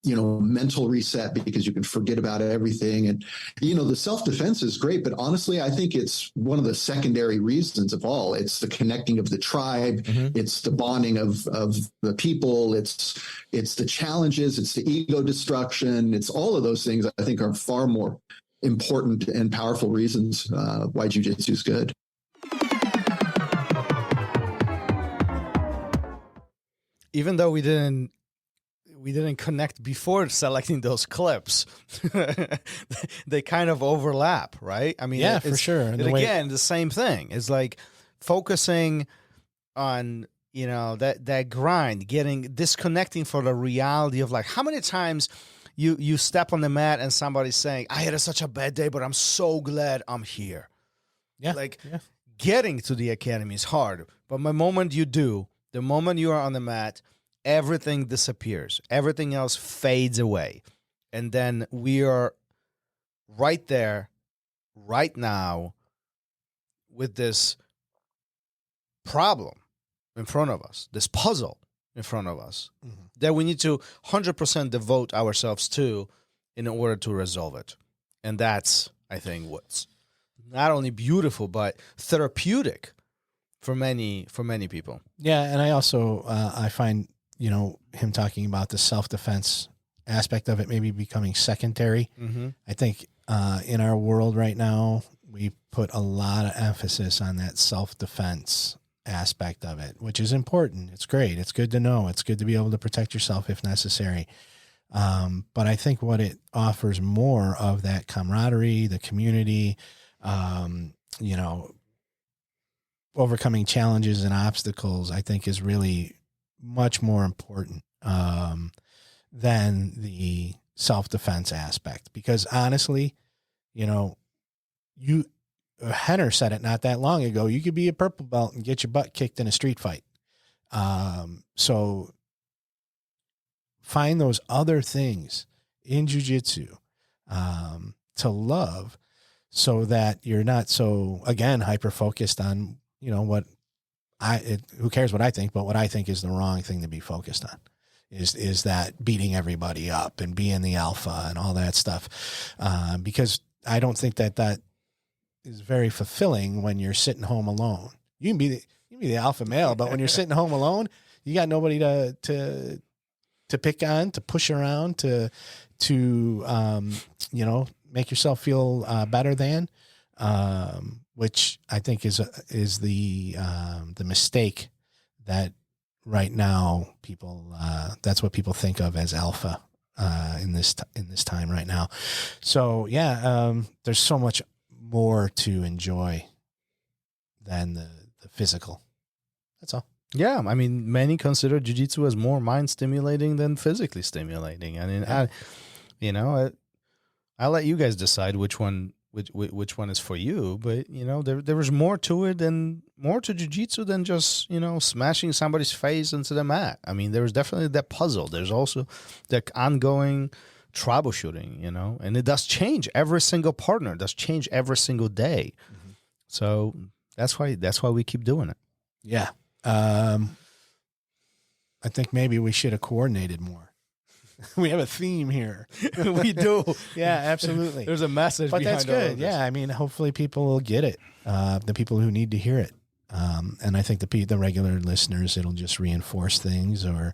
mental reset, because you can forget about everything. And, the self-defense is great, but honestly, I think it's one of the secondary reasons of all. It's the connecting of the tribe. Mm-hmm. It's the bonding of the people. It's the challenges. It's the ego destruction. It's all of those things I think are far more important and powerful reasons why jiu-jitsu is good. Even though we didn't connect before selecting those clips, they kind of overlap, right? I mean, for sure. And again, the same thing. It's like focusing on, that grind, disconnecting for the reality of, like, how many times you step on the mat and somebody's saying, I had such a bad day, but I'm so glad I'm here. Yeah. Getting to the academy is hard, but the moment you are on the mat, everything disappears. Everything else fades away. And then we are right there, right now, with this problem in front of us, this puzzle in front of us, that we need to 100% devote ourselves to in order to resolve it. And that's, I think, what's not only beautiful, but therapeutic for many people. Yeah, and I also, I find, him talking about the self-defense aspect of it maybe becoming secondary. Mm-hmm. I think in our world right now, we put a lot of emphasis on that self-defense aspect of it, which is important. It's great. It's good to know. It's good to be able to protect yourself if necessary. But I think what it offers more of that camaraderie, the community, overcoming challenges and obstacles, I think is really much more important than the self-defense aspect. Because honestly, Henner said it not that long ago, you could be a purple belt and get your butt kicked in a street fight. So find those other things in jiu-jitsu to love, so that you're not so, again, hyper-focused on, who cares what I think, but what I think is the wrong thing to be focused on is that beating everybody up and being the alpha and all that stuff. Because I don't think that is very fulfilling when you're sitting home alone. You can be the alpha male, but when you're sitting home alone, you got nobody to pick on, to push around, to make yourself feel better than. Which I think is the mistake that right now people that's what people think of as alpha in this time right now. So there's so much more to enjoy than the physical. That's all. Yeah, I mean, many consider jiu-jitsu as more mind stimulating than physically stimulating. I mean, I'll let you guys decide which one is for you. But there is more to it than more to jiu-jitsu than just smashing somebody's face into the mat. I mean, there's definitely that puzzle. There's also the ongoing troubleshooting, and it does change. Every single partner does change every single day. Mm-hmm. So that's why we keep doing it. Yeah. I think maybe we should have coordinated more. We have a theme here. We do. Yeah, absolutely. There's a message but behind that's good. all of this. Yeah, I mean, hopefully people will get it. The people who need to hear it. And I think the regular listeners, it'll just reinforce things or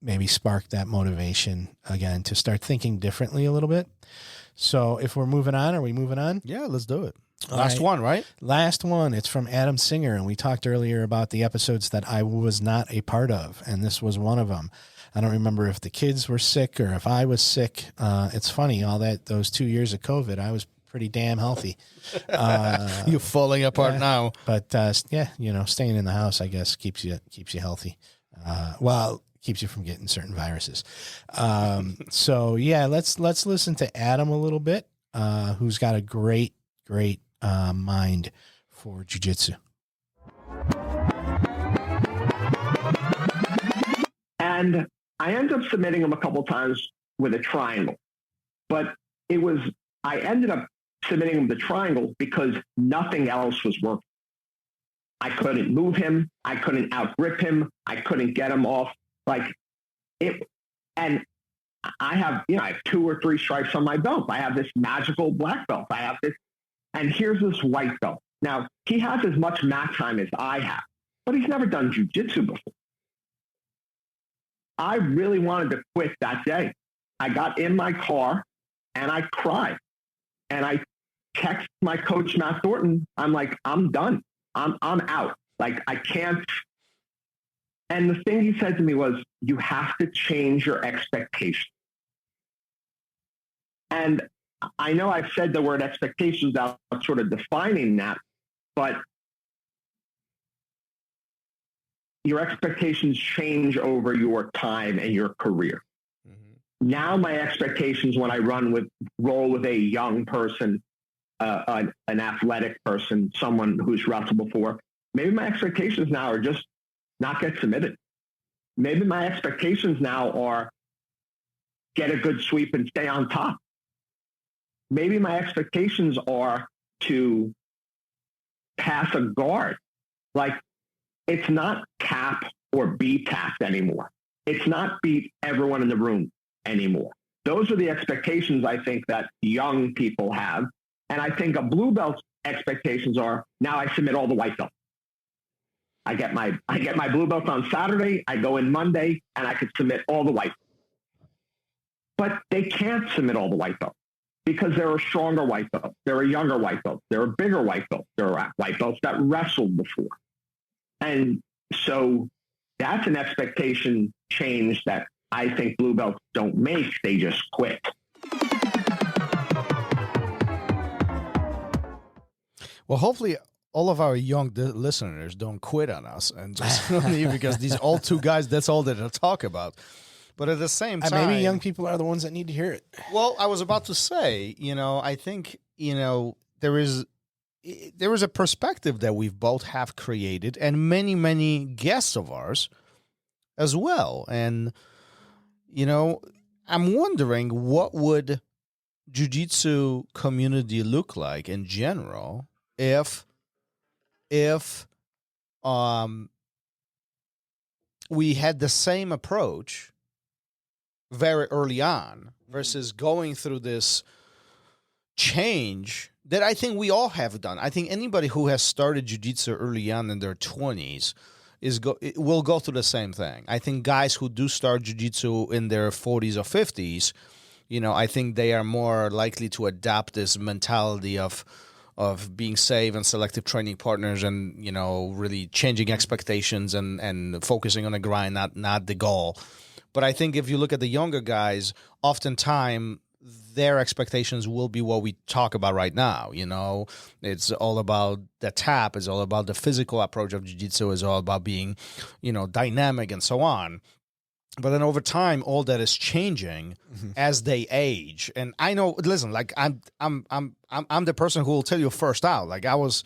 maybe spark that motivation again to start thinking differently a little bit. So if we're moving on, are we moving on? Yeah, let's do it. Last one, right? Last one. It's from Adam Singer, and we talked earlier about the episodes that I was not a part of, and this was one of them. I don't remember if the kids were sick or if I was sick. It's funny, those 2 years of COVID, I was pretty damn healthy. You're falling apart now. But staying in the house, I guess, keeps you healthy. Keeps you from getting certain viruses. So yeah, let's listen to Adam a little bit, who's got a great mind for jiu-jitsu. And I ended up submitting him a couple times with a triangle, but I ended up submitting him the triangle because nothing else was working. I couldn't move him. I couldn't out-grip him. I couldn't get him off like it. And I have 2 or 3 stripes on my belt. I have this magical black belt. I have this. And here's this white belt. Now, he has as much mat time as I have, but he's never done jiu-jitsu before. I really wanted to quit that day. I got in my car and I cried. And I texted my coach, Matt Thornton. I'm like, I'm done. I'm out. Like, I can't. And the thing he said to me was, you have to change your expectations. And I know I've said the word expectations without sort of defining that, but your expectations change over your time and your career. Mm-hmm. Now my expectations when I roll with a young person, an athletic person, someone who's wrestled before, maybe my expectations now are just not get submitted. Maybe my expectations now are get a good sweep and stay on top. Maybe my expectations are to pass a guard. Like, it's not tap or be tapped anymore. It's not beat everyone in the room anymore. Those are the expectations I think that young people have. And I think a blue belt's expectations are, now I submit all the white belts. I get my blue belt on Saturday, I go in Monday, and I could submit all the white belts. But they can't submit all the white belts because there are stronger white belts, there are younger white belts, there are bigger white belts, there are white belts that wrestled before. And so that's an expectation change that I think blue belts don't make, they just quit. Well, hopefully all of our young listeners don't quit on us and just leave because these old 2 guys, that's all that they'll talk about. But at the same time, maybe young people are the ones that need to hear it. Well, I was about to say, I think, there is a perspective that we've both have created and many, many guests of ours as well. And, I'm wondering what would jiu-jitsu community look like in general if we had the same approach very early on versus going through this change that I think we all have done. I think anybody who has started jiu-jitsu early on in their 20s will go through the same thing. I think guys who do start jiu-jitsu in their 40s or 50s, I think they are more likely to adopt this mentality of being safe and selective training partners and, really changing expectations and focusing on the grind, not the goal. But I think if you look at the younger guys, oftentimes their expectations will be what we talk about right now. You know, it's all about the tap. It's all about the physical approach of jiu-jitsu. It's all about being, you know, dynamic and so on. But then over time, all that is changing as they age. And I know, listen, like I'm the person who will tell you first out. Like I was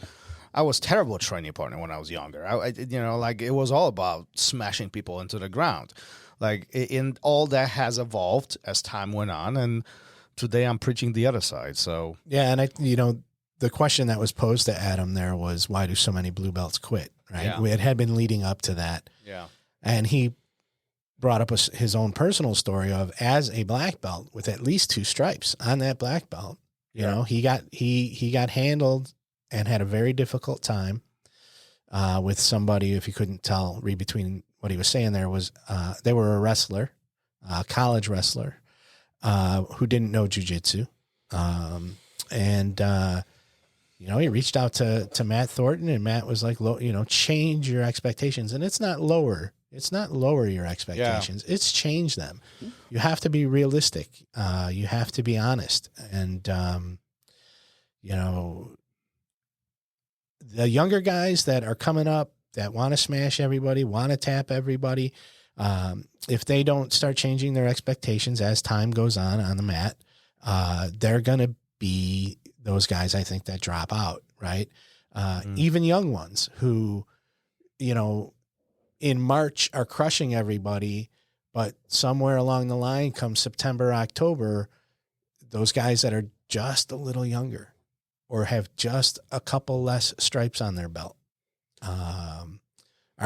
terrible at training partner when I was younger. You know, like it was all about smashing people into the ground. Like in all that has evolved as time went on, and today I'm preaching the other side. So yeah, and you know, the question that was posed to Adam there was, why do so many blue belts quit? Right, Yeah. It had been leading up to that. Yeah, and he brought up his own personal story of, as a black belt with at least 2 stripes on that black belt, you know, he got handled and had a very difficult time with somebody. If you couldn't read between what he was saying, they were a wrestler, a college wrestler, who didn't know jiu-jitsu. You know, he reached out to Matt Thornton, and Matt was like, you know, change your expectations. And it's not lower your expectations. Yeah. It's change them. You have to be realistic. You have to be honest. And, you know, the younger guys that are coming up that want to smash everybody, want to tap everybody, if they don't start changing their expectations as time goes on the mat, they're going to be those guys, I think, that drop out, right? Even young ones who, you know, in March are crushing everybody, but somewhere along the line, come September, October, those guys that are just a little younger or have just a couple less stripes on their belt are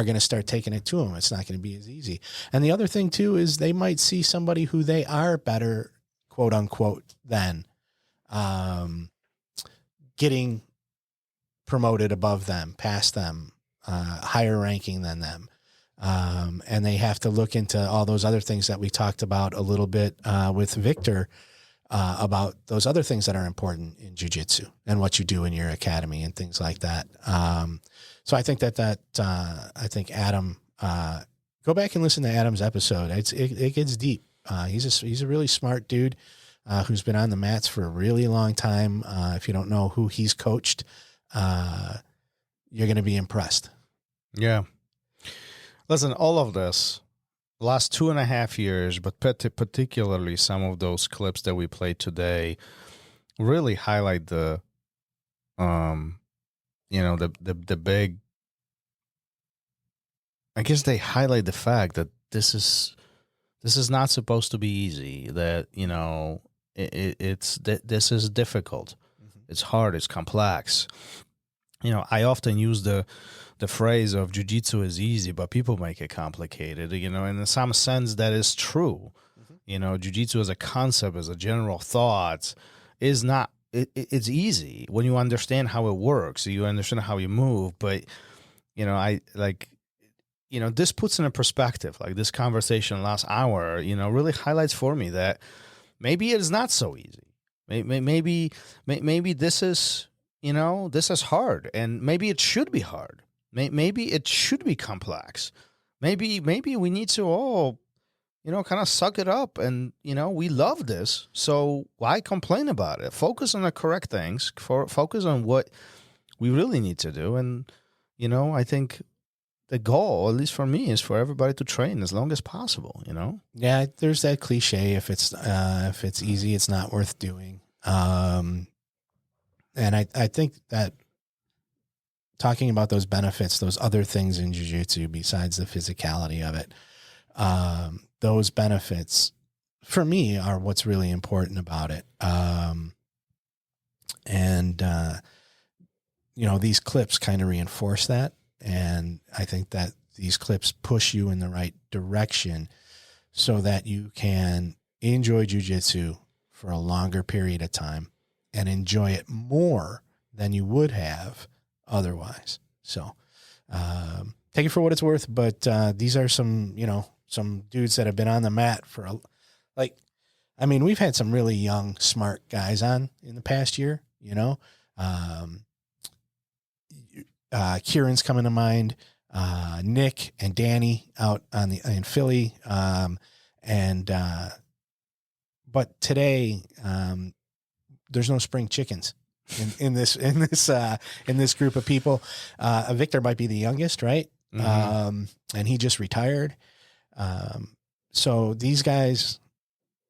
going to start taking it to them. It's not going to be as easy. And the other thing too is they might see somebody who they are better, quote unquote, than getting promoted above them, past them, higher ranking than them. And they have to look into all those other things that we talked about a little bit with Victor about those other things that are important in jiu-jitsu and what you do in your academy and things like that. So I think I think Adam, go back and listen to Adam's episode. It gets deep. He's a really smart dude who's been on the mats for a really long time. If you don't know who he's coached, you're going to be impressed. Yeah. Listen, all of this, last 2.5 years, but particularly some of those clips that we played today, really highlight the, you know, the big. I guess they highlight the fact that this is not supposed to be easy. That, you know, this is difficult. Mm-hmm. It's hard. It's complex. You know, I often use the phrase of jiu-jitsu is easy, but people make it complicated, you know, and in some sense that is true. Mm-hmm. You know, jiu-jitsu as a concept, as a general thought, is not, it's easy when you understand how it works, you understand how you move. But, you know, this puts in a perspective, like this conversation last hour, you know, really highlights for me that maybe it is not so easy. Maybe this is, you know, this is hard, and maybe it should be hard. Maybe it should be complex. Maybe we need to all, you know, kind of suck it up. And, you know, we love this, so why complain about it? Focus on the correct things. Focus on what we really need to do. And, you know, I think the goal, at least for me, is for everybody to train as long as possible, you know? Yeah, there's that cliche, if it's easy, it's not worth doing. And I think that talking about those benefits, those other things in jiu-jitsu besides the physicality of it, those benefits for me are what's really important about it. You know, these clips kind of reinforce that. And I think that these clips push you in the right direction so that you can enjoy jiu-jitsu for a longer period of time and enjoy it more than you would have otherwise. So take it for what it's worth, but these are some dudes that have been on the mat for we've had some really young, smart guys on in the past year, you know. Kieran's coming to mind, Nick and Danny out in Philly, but today, there's no spring chickens in this group of people. Victor might be the youngest, right? Mm-hmm. And he just retired. So these guys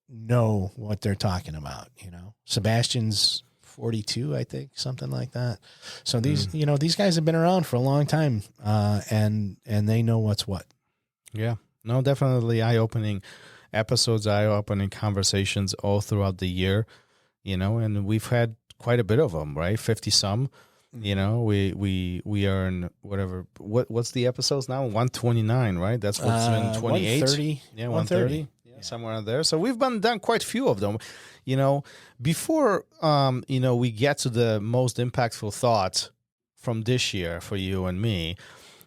know what they're talking about, you know. Sebastian's 42, I think, something like that. So these, you know, these guys have been around for a long time, and they know what's what. Yeah, no, definitely eye-opening episodes, eye-opening conversations all throughout the year, you know, and we've had quite a bit of them, right? 50 some, you know, we are in whatever, what's the episodes now? 129, right? That's what's been 28. 130. Yeah, 130. Yeah, somewhere in there. So we've done quite a few of them, you know. Before, you know, we get to the most impactful thoughts from this year for you and me,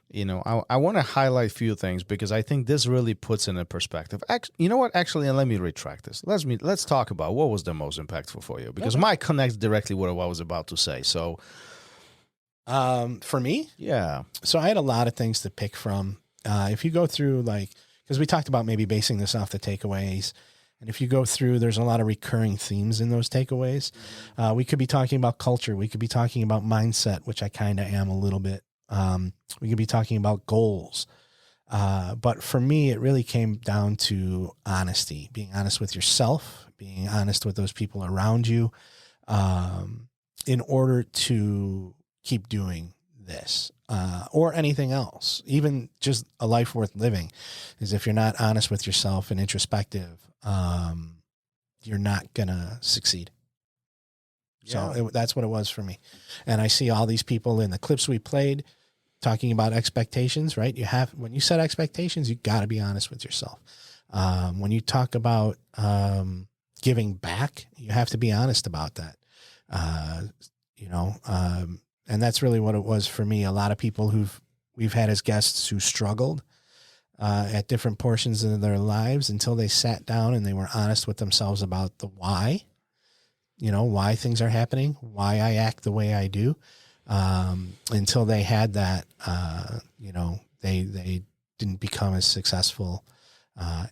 you know, I want to highlight a few things because I think this really puts in a perspective. You know what? Actually, and let me retract this. Let's talk about what was the most impactful for you, because mine connects directly with what I was about to say. So, for me, yeah. So I had a lot of things to pick from. If you go through, like, because we talked about maybe basing this off the takeaways, and if you go through, there's a lot of recurring themes in those takeaways. We could be talking about culture. We could be talking about mindset, which I kind of am a little bit. We could be talking about goals. But for me, it really came down to honesty, being honest with yourself, being honest with those people around you, in order to keep doing this, or anything else, even just a life worth living, is if you're not honest with yourself and introspective, you're not going to succeed. Yeah. So that's what it was for me. And I see all these people in the clips we played talking about expectations, right? When you set expectations, you got to be honest with yourself. When you talk about giving back, you have to be honest about that. You know, and that's really what it was for me. A lot of people we've had as guests who struggled at different portions of their lives until they sat down and they were honest with themselves about the why. You know, why things are happening, why I act the way I do, until they had that, you know, they didn't become as successful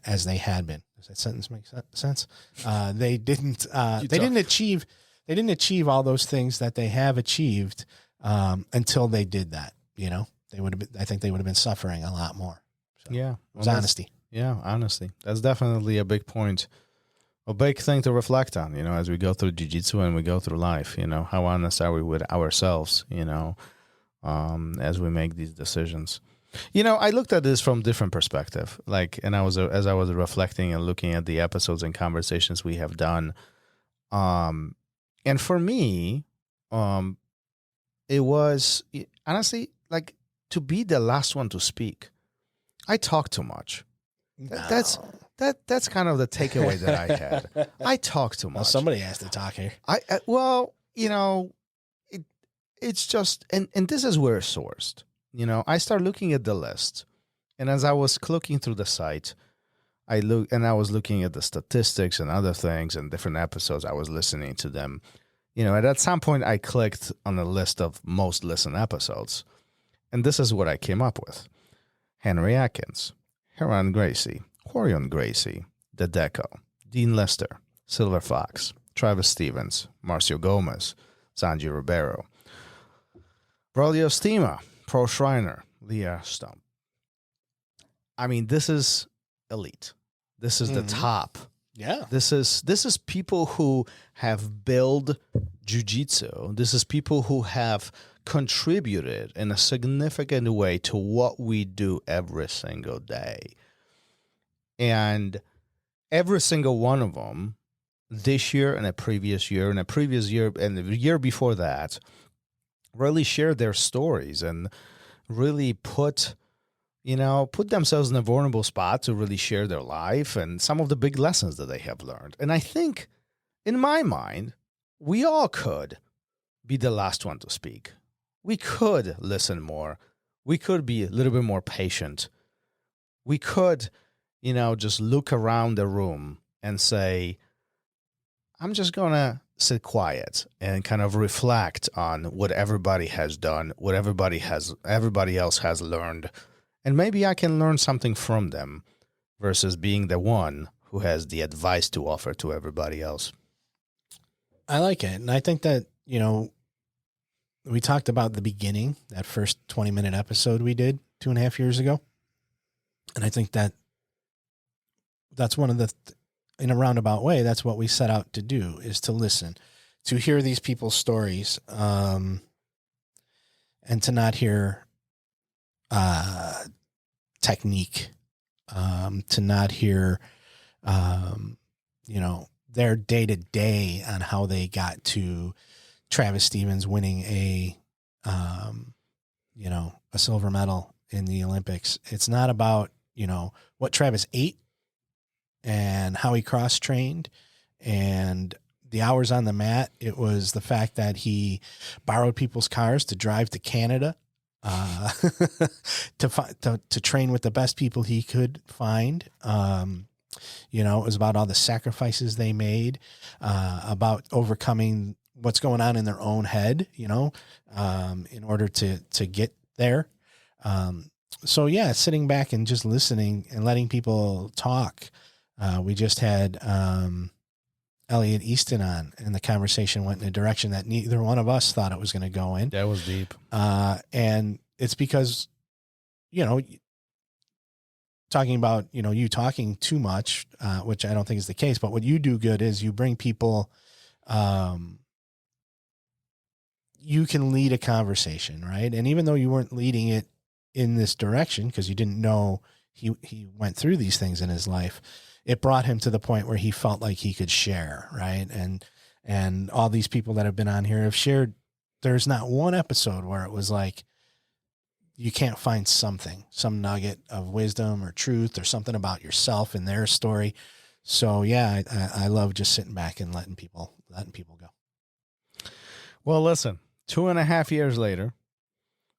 as they had been. Does that sentence make sense? They didn't achieve all those things that they have achieved until they did that. You know, I think they would have been suffering a lot more. So, yeah, it was honesty. Yeah, honesty. That's definitely a big point. A big thing to reflect on, you know, as we go through jiu-jitsu and we go through life, you know, how honest are we with ourselves, you know, as we make these decisions. You know, I looked at this from different perspective, like, and as I was reflecting and looking at the episodes and conversations we have done, and for me, it was honestly like to be the last one to speak. I talk too much. No. That's kind of the takeaway that I had. I talk too much. Well, somebody has to talk here. Well, you know, it's just, and this is where it's sourced. You know, I start looking at the list, and as I was clicking through the site, I was looking at the statistics and other things and different episodes. I was listening to them. You know, and at some point I clicked on the list of most listened episodes, and this is what I came up with: Henry Atkins, Ryron Gracie, Ryron Gracie, The Deco, Dean Lister, Silver Fox, Travis Stevens, Marcio Gomez, Sanji Ribeiro, Braulio Estima, Pro Schreiner, Leah Stump. I mean, this is elite. This is the top. Yeah. This is people who have built jiu-jitsu. This is people who have contributed in a significant way to what we do every single day. And every single one of them, this year and a previous year and a previous year and the year before that, really shared their stories and really put themselves in a vulnerable spot to really share their life and some of the big lessons that they have learned. And I think, in my mind, we all could be the last one to speak. We could listen more. We could be a little bit more patient. We could, you know, just look around the room and say, I'm just going to sit quiet and kind of reflect on what everybody has done, what everybody else has learned. And maybe I can learn something from them versus being the one who has the advice to offer to everybody else. I like it. And I think that, you know, we talked about the beginning, that first 20-minute episode we did 2.5 years ago. And I think that that's one of the, in a roundabout way, that's what we set out to do, is to listen, to hear these people's stories, and to not hear technique, to not hear, you know, their day-to-day on how they got to Travis Stevens winning a, you know, a silver medal in the Olympics. It's not about, you know, what Travis ate and how he cross-trained and the hours on the mat. It was the fact that he borrowed people's cars to drive to Canada, to train with the best people he could find. You know, it was about all the sacrifices they made, about overcoming what's going on in their own head, you know, in order to get there. So yeah, sitting back and just listening and letting people talk. We just had Elliot Easton on, and the conversation went in a direction that neither one of us thought it was going to go in. That was deep. And it's because, you know, talking about, you know, you talking too much, which I don't think is the case, but what you do good is you bring people, you can lead a conversation, right? And even though you weren't leading it in this direction, because you didn't know he went through these things in his life, it brought him to the point where he felt like he could share, right? And all these people that have been on here have shared. There's not one episode where it was like, you can't find something, some nugget of wisdom or truth or something about yourself in their story. So yeah, I love just sitting back and letting people go. Well, listen, 2.5 years later,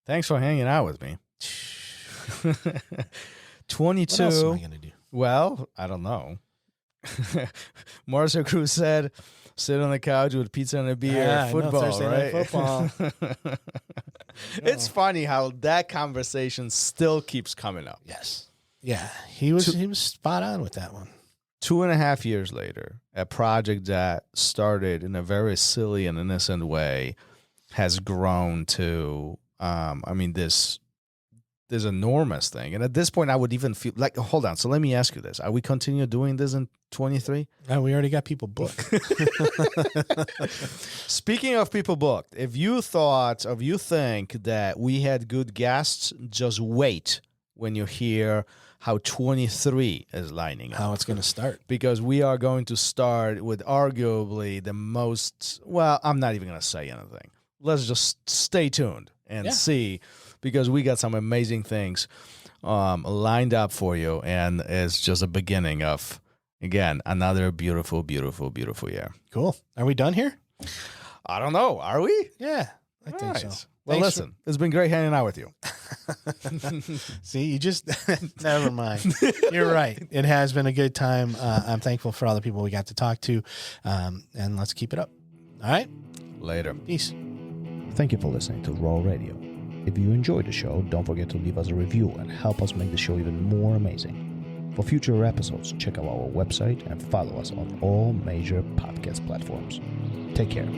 thanks for hanging out with me. 22. What else am I going to do? Well, I don't know. Marcia Cruz said, sit on the couch with pizza and a beer, football, Thursday right? Night Football. It's funny how that conversation still keeps coming up. Yes. Yeah. He was spot on with that one. 2.5 years later, a project that started in a very silly and innocent way has grown to, this enormous thing. And at this point, I would even feel like, hold on. So let me ask you this. Are we continue doing this in 23? No, we already got people booked. Speaking of people booked, if you think that we had good guests, just wait when you hear how 23 is lining up. How it's going to start. Because we are going to start with arguably the most, well, I'm not even going to say anything. Let's just stay tuned and see, because we got some amazing things lined up for you. And it's just a beginning of, again, another beautiful, beautiful, beautiful year. Cool. Are we done here? I don't know. Are we? Yeah, I think so. Well, listen, it's been great hanging out with you. See, you just, never mind. You're right. It has been a good time. I'm thankful for all the people we got to talk to. And let's keep it up. All right. Later. Peace. Thank you for listening to RŌL Radio. If you enjoyed the show, don't forget to leave us a review and help us make the show even more amazing. For future episodes, check out our website and follow us on all major podcast platforms. Take care.